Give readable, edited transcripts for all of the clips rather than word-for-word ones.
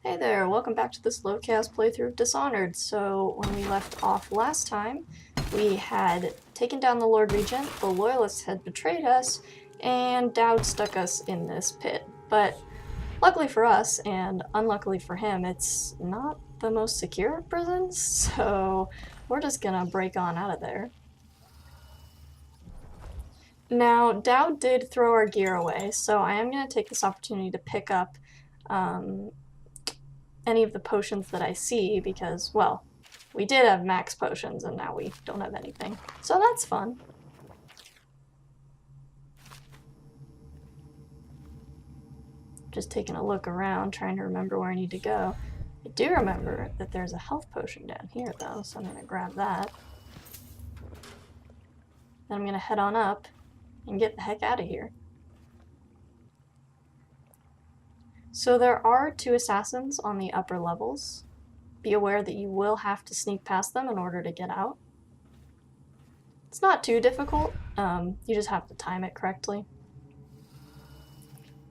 Hey there, welcome back to this low-cast playthrough of Dishonored. So, when we left off last time, we had taken down the Lord Regent, the Loyalists had betrayed us, and Dowd stuck us in this pit. But luckily for us, and unluckily for him, it's not the most secure of prisons, so we're just gonna break on out of there. Now, Dowd did throw our gear away, so I am gonna take this opportunity to pick up any of the potions that I see because, well, we did have max potions and now we don't have anything. So that's fun. Just taking a look around, trying to remember where I need to go. I do remember that there's a health potion down here though, so I'm gonna grab that. Then I'm gonna head on up and get the heck out of here. So there are 2 assassins on the upper levels. Be aware that you will have to sneak past them in order to get out. It's not too difficult, you just have to time it correctly.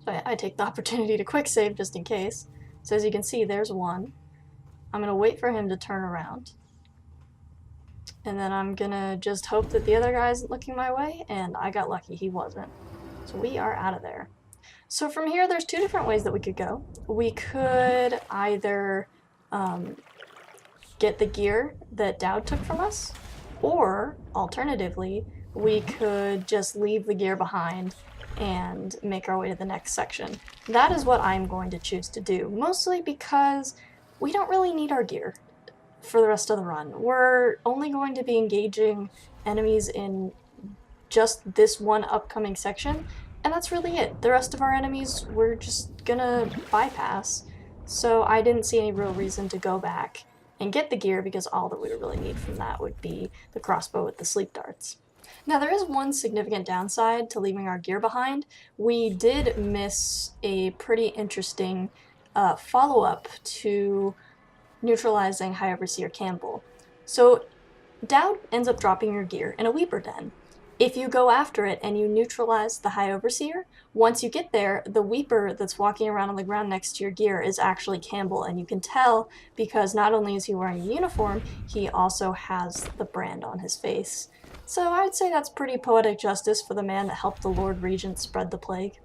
So I take the opportunity to quick save just in case. So as you can see, there's one. I'm gonna wait for him to turn around. And then I'm gonna just hope that the other guy isn't looking my way, and I got lucky, he wasn't. So we are out of there. So from here, there's 2 different ways that we could go. We could either get the gear that Dowd took from us, or alternatively, we could just leave the gear behind and make our way to the next section. That is what I'm going to choose to do, mostly because we don't really need our gear for the rest of the run. We're only going to be engaging enemies in just this one upcoming section, and that's really it. The rest of our enemies we're just gonna bypass, so I didn't see any real reason to go back and get the gear because all that we would really need from that would be the crossbow with the sleep darts. Now there is one significant downside to leaving our gear behind. We did miss a pretty interesting follow-up to neutralizing High Overseer Campbell. So Dowd ends up dropping your gear in a Weeper den. If you go after it and you neutralize the High Overseer, once you get there, the Weeper that's walking around on the ground next to your gear is actually Campbell, and you can tell because not only is he wearing a uniform, he also has the brand on his face. So I'd say that's pretty poetic justice for the man that helped the Lord Regent spread the plague.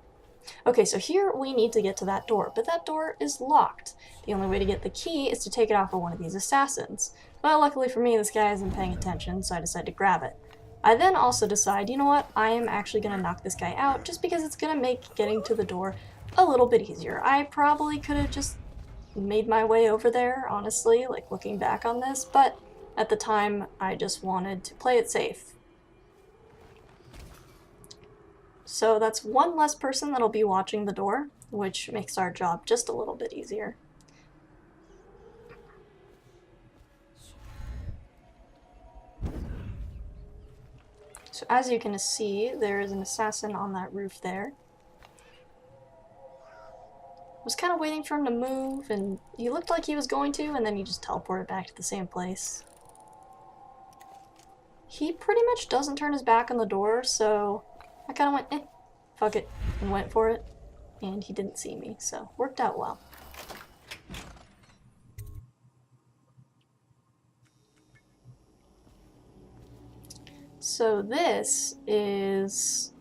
Okay, so here we need to get to that door, but that door is locked. The only way to get the key is to take it off of one of these assassins. Well, luckily for me, this guy isn't paying attention, so I decide to grab it. I then also decide, you know what, I am actually going to knock this guy out just because it's going to make getting to the door a little bit easier. I probably could have just made my way over there, honestly, like looking back on this, but at the time I just wanted to play it safe. So that's one less person that'll be watching the door, which makes our job just a little bit easier. So as you can see, there is an assassin on that roof there. I was kind of waiting for him to move, and he looked like he was going to, and then he just teleported back to the same place. He pretty much doesn't turn his back on the door, so I kind of went, fuck it, and went for it, and he didn't see me, so worked out well. So this is,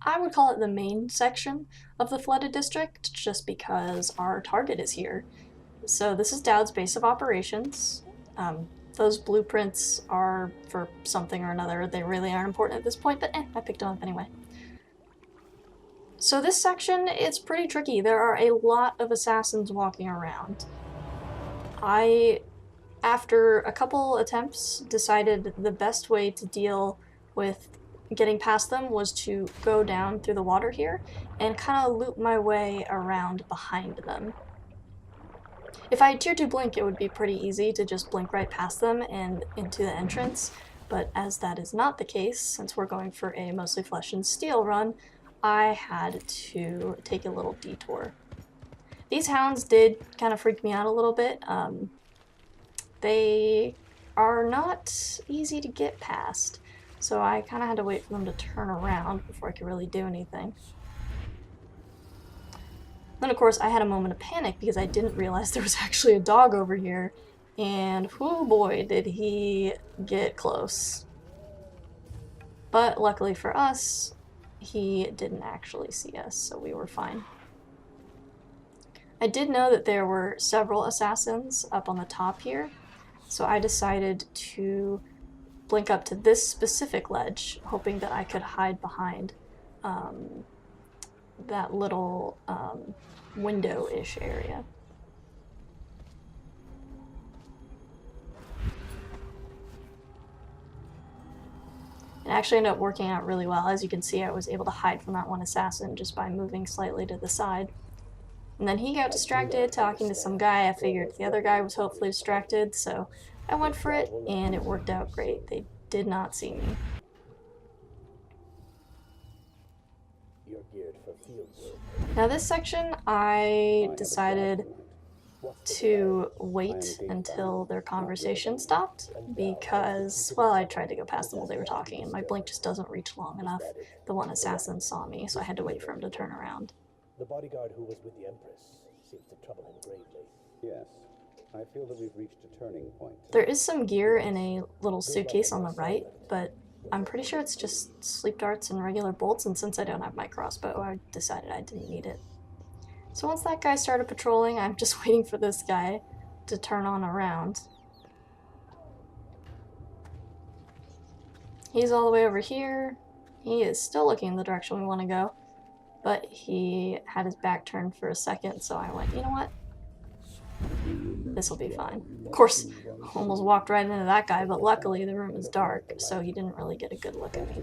I would call it the main section of the flooded district, just because our target is here. So this is Dowd's base of operations. Those blueprints are for something or another. They really aren't important at this point, but I picked them up anyway. So this section, it's pretty tricky. There are a lot of assassins walking around. After a couple attempts, decided the best way to deal with getting past them was to go down through the water here and kind of loop my way around behind them. If I had tier 2 blink, it would be pretty easy to just blink right past them and into the entrance, but as that is not the case, since we're going for a mostly flesh and steel run, I had to take a little detour. These hounds did kind of freak me out a little bit. They are not easy to get past, so I kind of had to wait for them to turn around before I could really do anything. Then, of course, I had a moment of panic because I didn't realize there was actually a dog over here. And, oh boy, did he get close. But luckily for us, he didn't actually see us, so we were fine. I did know that there were several assassins up on the top here, so I decided to blink up to this specific ledge, hoping that I could hide behind that little window-ish area. It actually ended up working out really well. As you can see, I was able to hide from that one assassin just by moving slightly to the side. And then he got distracted talking to some guy. I figured the other guy was hopefully distracted, so I went for it, and it worked out great. They did not see me. Now this section, I decided to wait until their conversation stopped because, well, I tried to go past them while they were talking, and my blink just doesn't reach long enough. The one assassin saw me, so I had to wait for him to turn around. The bodyguard who was with the Empress seems to trouble him greatly. Yes, I feel that we've reached a turning point. There is some gear in a little suitcase on the right, but I'm pretty sure it's just sleep darts and regular bolts, and since I don't have my crossbow, I decided I didn't need it. So once that guy started patrolling, I'm just waiting for this guy to turn on around. He's all the way over here. He is still looking in the direction we want to go, but he had his back turned for a second, so I went, you know what? This will be fine. Of course, almost walked right into that guy, but luckily the room is dark, so he didn't really get a good look at me.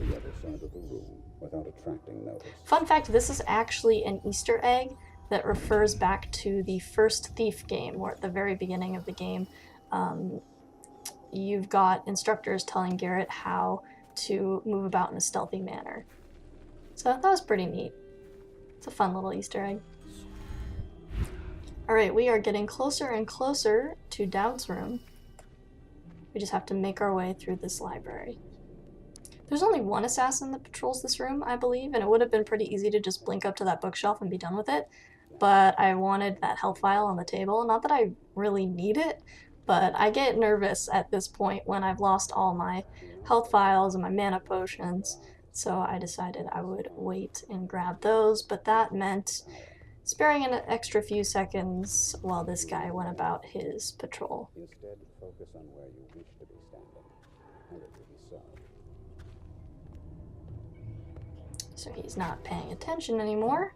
Fun fact, this is actually an Easter egg that refers back to the first Thief game, where at the very beginning of the game, you've got instructors telling Garrett how to move about in a stealthy manner. So that was pretty neat. It's a fun little Easter egg. Alright, we are getting closer and closer to Dowd's room. We just have to make our way through this library. There's only one assassin that patrols this room, I believe, and it would have been pretty easy to just blink up to that bookshelf and be done with it. But I wanted that health vial on the table. Not that I really need it, but I get nervous at this point when I've lost all my health vials and my mana potions. So I decided I would wait and grab those, but that meant sparing an extra few seconds while this guy went about his patrol. Instead, focus on where you wish to be standing, and it will be so. So he's not paying attention anymore.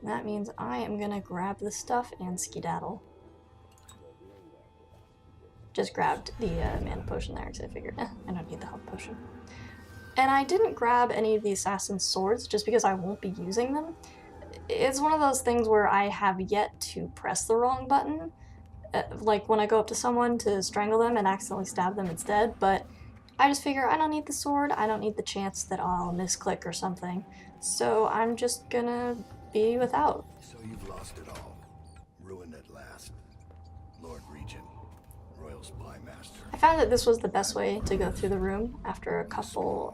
That means I am gonna grab the stuff and skedaddle. Just grabbed the mana potion there because I figured, I don't need the health potion. And I didn't grab any of the assassin's swords just because I won't be using them. It's one of those things where I have yet to press the wrong button. Like when I go up to someone to strangle them and accidentally stab them instead, but I just figure I don't need the sword, I don't need the chance that I'll misclick or something. So I'm just gonna be without. So you've lost it all. Ruined at last. Lord Regent, Royal Spy Master. I found that this was the best way to go through the room after a couple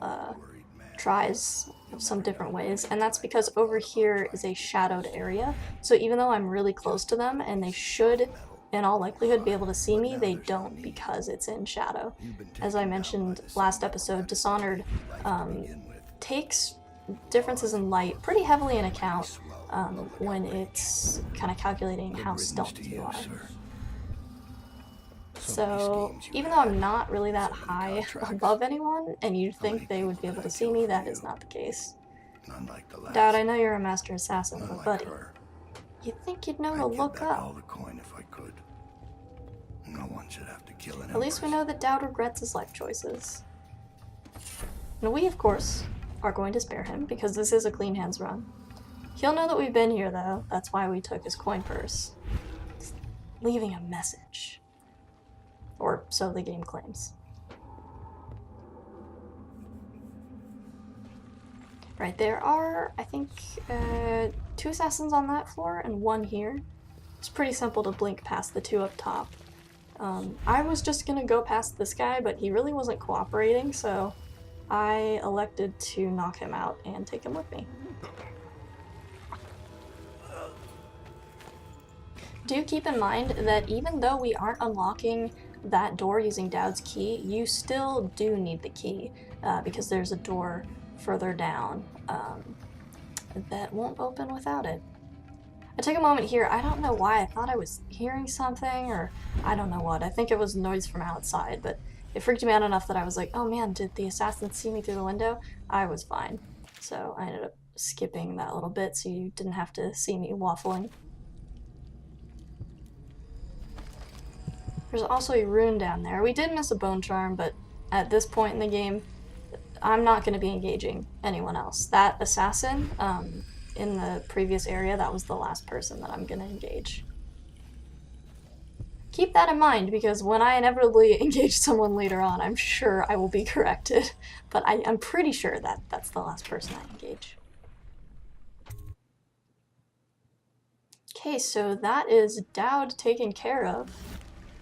tries of some different ways, and that's because over here is a shadowed area. So even though I'm really close to them and they should in all likelihood be able to see me, they don't because it's in shadow. As I mentioned last episode, Dishonored takes differences in light pretty heavily in account when it's kind of calculating how stealthy you are. So even though I'm not really that high above anyone, and you'd think they would be able to see me, that is not the case. Dowd, I know you're a master assassin, but buddy, you'd think you'd know to look up. At least we know that Dowd regrets his life choices. And we, of course, are going to spare him, because this is a clean hands run. He'll know that we've been here, though. That's why we took his coin purse. It's leaving a message. Or so the game claims. Right, there are, I think, 2 assassins on that floor and 1 here. It's pretty simple to blink past the 2 up top. I was just gonna go past this guy, but he really wasn't cooperating, so I elected to knock him out and take him with me. do keep in mind that even though we aren't unlocking that door using Dowd's key, you still do need the key, because there's a door further down that won't open without it. I took a moment here. I don't know why. I thought I was hearing something, or I don't know what. I think it was noise from outside, but it freaked me out enough that I was like, oh man, did the assassins see me through the window? I was fine. So I ended up skipping that little bit so you didn't have to see me waffling. There's also a rune down there. We did miss a bone charm, but at this point in the game, I'm not going to be engaging anyone else. That assassin, in the previous area, that was the last person that I'm going to engage. Keep that in mind, because when I inevitably engage someone later on, I'm sure I will be corrected. But I'm pretty sure that that's the last person I engage. Okay, so that is Dowd taken care of.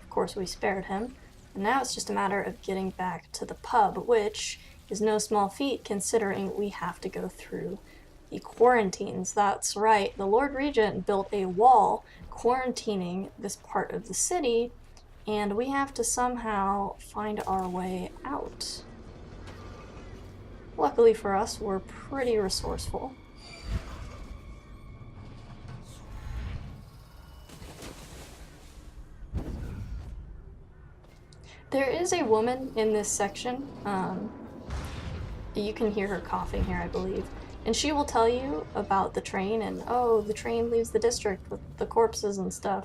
Of course, we spared him. And now it's just a matter of getting back to the pub, which is no small feat considering we have to go through the quarantines. That's right, the Lord Regent built a wall quarantining this part of the city, and we have to somehow find our way out. Luckily for us, we're pretty resourceful. There is a woman in this section. You can hear her coughing here, I believe. And she will tell you about the train and, oh, the train leaves the district with the corpses and stuff.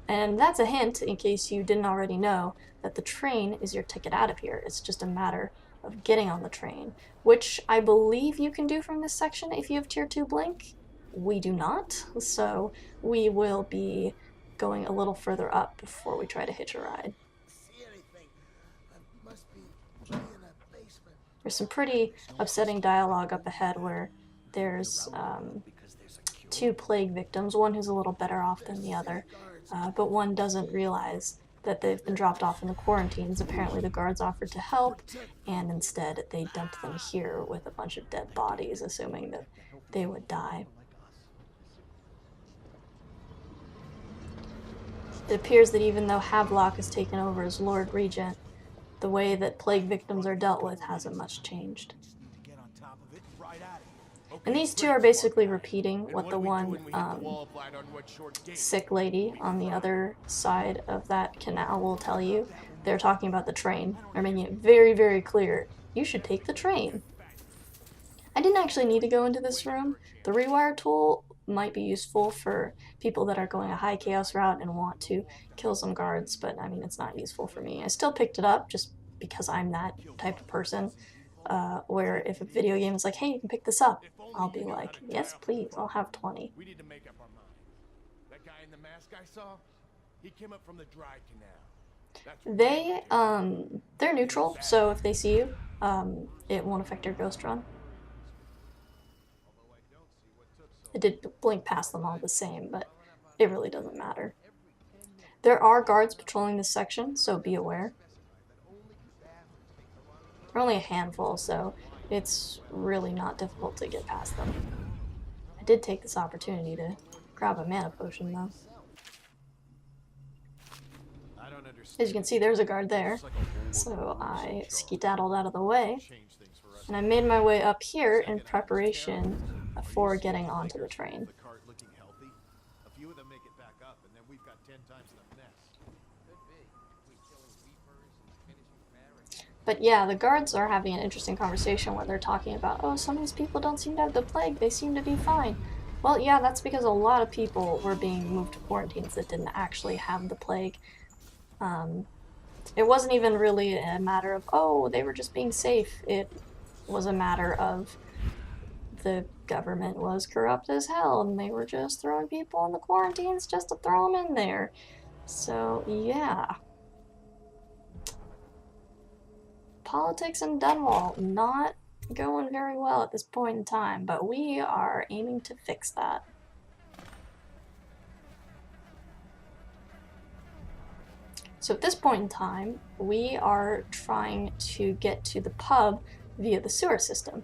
And that's a hint, in case you didn't already know, that the train is your ticket out of here. It's just a matter of getting on the train, which I believe you can do from this section if you have Tier 2 Blink. We do not, so we will be going a little further up before we try to hitch a ride. There's some pretty upsetting dialogue up ahead where there's two plague victims, one who's a little better off than the other, but one doesn't realize that they've been dropped off in the quarantines. Apparently the guards offered to help, and instead they dumped them here with a bunch of dead bodies, assuming that they would die. It appears that even though Havelock has taken over as Lord Regent, the way that plague victims are dealt with hasn't much changed. And these two are basically repeating what the one sick lady on the other side of that canal will tell you. They're talking about the train. They're making it very, very clear. You should take the train. I didn't actually need to go into this room. The rewire tool might be useful for people that are going a high chaos route and want to kill some guards, but I mean, it's not useful for me. I still picked it up just because I'm that type of person, where if a video game is like, hey, you can pick this up, I'll be like, yes, please, I'll have 20. We need to make up our mind. That guy in the mask I saw, he came up from the dry canal. They're neutral, so if they see you, it won't affect your ghost run. It did blink past them all the same, but it really doesn't matter. There are guards patrolling this section, so be aware. There are only a handful, so it's really not difficult to get past them. I did take this opportunity to grab a mana potion, though. As you can see, there's a guard there, so I skedaddled out of the way, and I made my way up here in preparation for getting onto the train. But yeah, the guards are having an interesting conversation where they're talking about, oh, some of these people don't seem to have the plague, they seem to be fine. Well, yeah, that's because a lot of people were being moved to quarantines that didn't actually have the plague. It wasn't even really a matter of, oh, they were just being safe. It was a matter of the government was corrupt as hell, and they were just throwing people in the quarantines just to throw them in there. So, yeah. Politics in Dunwall not going very well at this point in time, but we are aiming to fix that. So at this point in time, we are trying to get to the pub via the sewer system.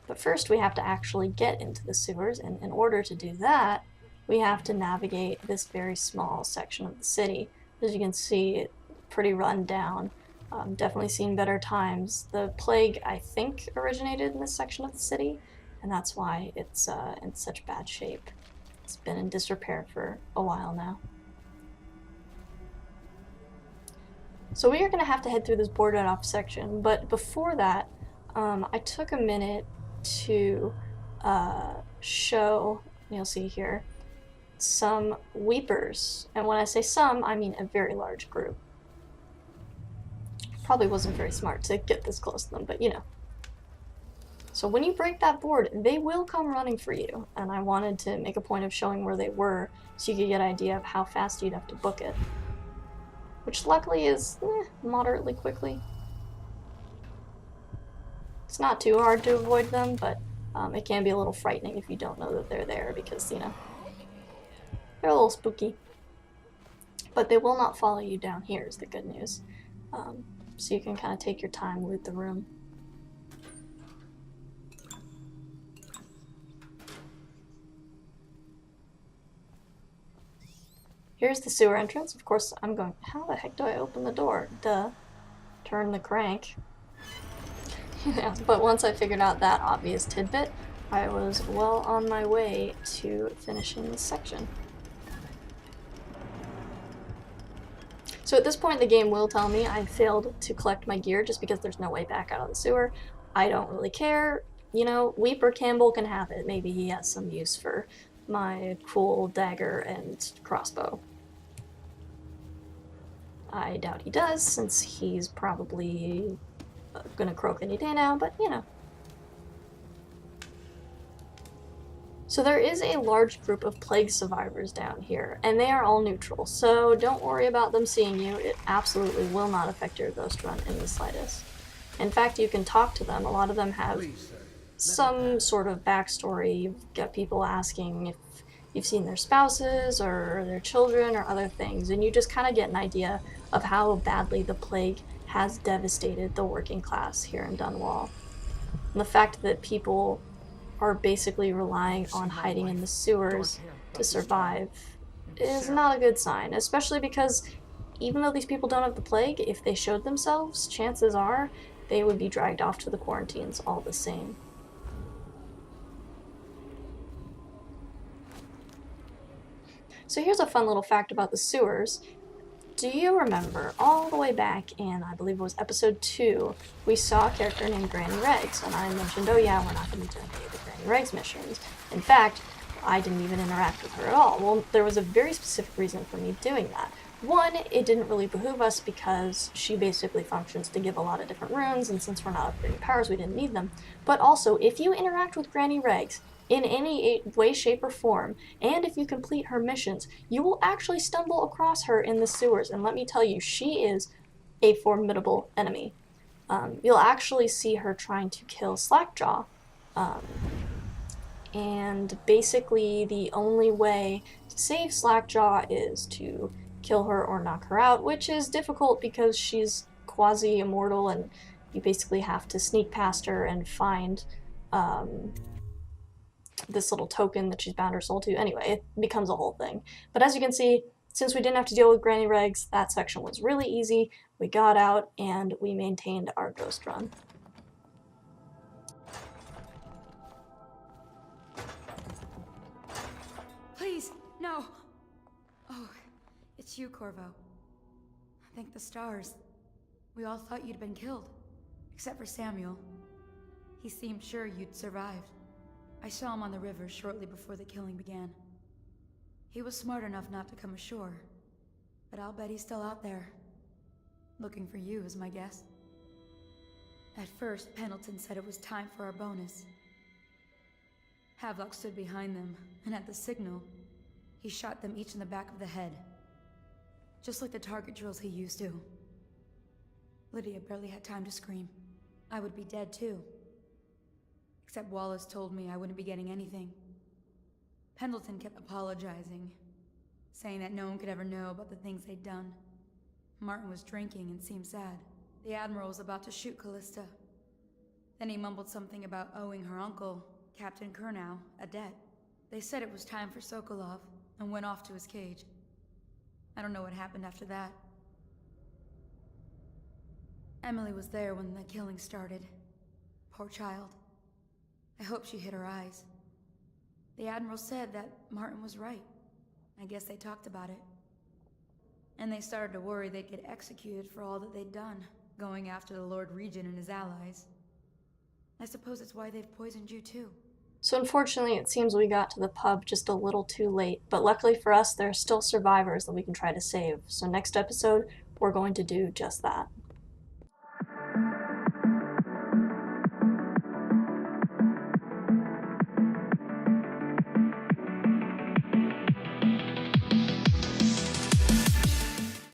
But first we have to actually get into the sewers, and in order to do that, we have to navigate this very small section of the city. As you can see, it's pretty run down. Definitely seen better times. The plague, I think, originated in this section of the city, and that's why it's in such bad shape. It's been in disrepair for a while now. So we are going to have to head through this boarded off section, but before that, I took a minute to show, you'll see here, some weepers. And when I say some, I mean a very large group. Probably wasn't very smart to get this close to them, but you know. So when you break that board, they will come running for you, and I wanted to make a point of showing where they were so you could get an idea of how fast you'd have to book it. Which luckily is moderately quickly. It's not too hard to avoid them, but it can be a little frightening if you don't know that they're there because, you know, they're a little spooky. But they will not follow you down here is the good news. So you can kind of take your time, loot the room. Here's the sewer entrance. Of course, I'm going, how the heck do I open the door? Duh. Turn the crank. Yeah, but once I figured out that obvious tidbit, I was well on my way to finishing this section. So at this point, the game will tell me I failed to collect my gear just because there's no way back out of the sewer. I don't really care. You know, Weeper Campbell can have it. Maybe he has some use for my cool dagger and crossbow. I doubt he does, since he's probably gonna croak any day now, but you know. So there is a large group of plague survivors down here, and they are all neutral, so don't worry about them seeing you. It absolutely will not affect your ghost run in the slightest. In fact, you can talk to them. A lot of them have some sort of backstory. You've got people asking if you've seen their spouses or their children or other things, and you just kind of get an idea of how badly the plague has devastated the working class here in Dunwall. And the fact that people are basically relying on hiding in the sewers to survive is not a good sign, especially because even though these people don't have the plague, if they showed themselves, chances are they would be dragged off to the quarantines all the same. So here's a fun little fact about the sewers. Do you remember all the way back in, I believe it was episode 2, we saw a character named Granny Regs, and I mentioned, oh yeah, we're not going to be doing any of the Granny Regs missions. In fact, I didn't even interact with her at all. Well, there was a very specific reason for me doing that. One, it didn't really behoove us because she basically functions to give a lot of different runes, and since we're not upgrading powers, we didn't need them. But also, if you interact with Granny Regs in any way, shape, or form, and if you complete her missions, you will actually stumble across her in the sewers, and let me tell you, she is a formidable enemy. You'll actually see her trying to kill Slackjaw, and basically the only way to save Slackjaw is to kill her or knock her out, which is difficult because she's quasi-immortal and you basically have to sneak past her and find this little token that she's bound her soul to. Anyway, it becomes a whole thing. But as you can see, since we didn't have to deal with Granny Regs, that section was really easy. We got out and we maintained our ghost run. Please, no! Oh, it's you, Corvo. Thank the stars. We all thought you'd been killed. Except for Samuel. He seemed sure you'd survived. I saw him on the river shortly before the killing began. He was smart enough not to come ashore. But I'll bet he's still out there. Looking for you, is my guess. At first, Pendleton said it was time for our bonus. Havelock stood behind them, and at the signal, he shot them each in the back of the head. Just like the target drills he used to. Lydia barely had time to scream. I would be dead too. Except Wallace told me I wouldn't be getting anything. Pendleton kept apologizing, saying that no one could ever know about the things they'd done. Martin was drinking and seemed sad. The Admiral was about to shoot Callista. Then he mumbled something about owing her uncle, Captain Kurnow, a debt. They said it was time for Sokolov, and went off to his cage. I don't know what happened after that. Emily was there when the killing started. Poor child. I hope she hid her eyes. The Admiral said that Martin was right. I guess they talked about it. And they started to worry they'd get executed for all that they'd done, going after the Lord Regent and his allies. I suppose it's why they've poisoned you too. So unfortunately, it seems we got to the pub just a little too late, but luckily for us, there are still survivors that we can try to save. So next episode, we're going to do just that.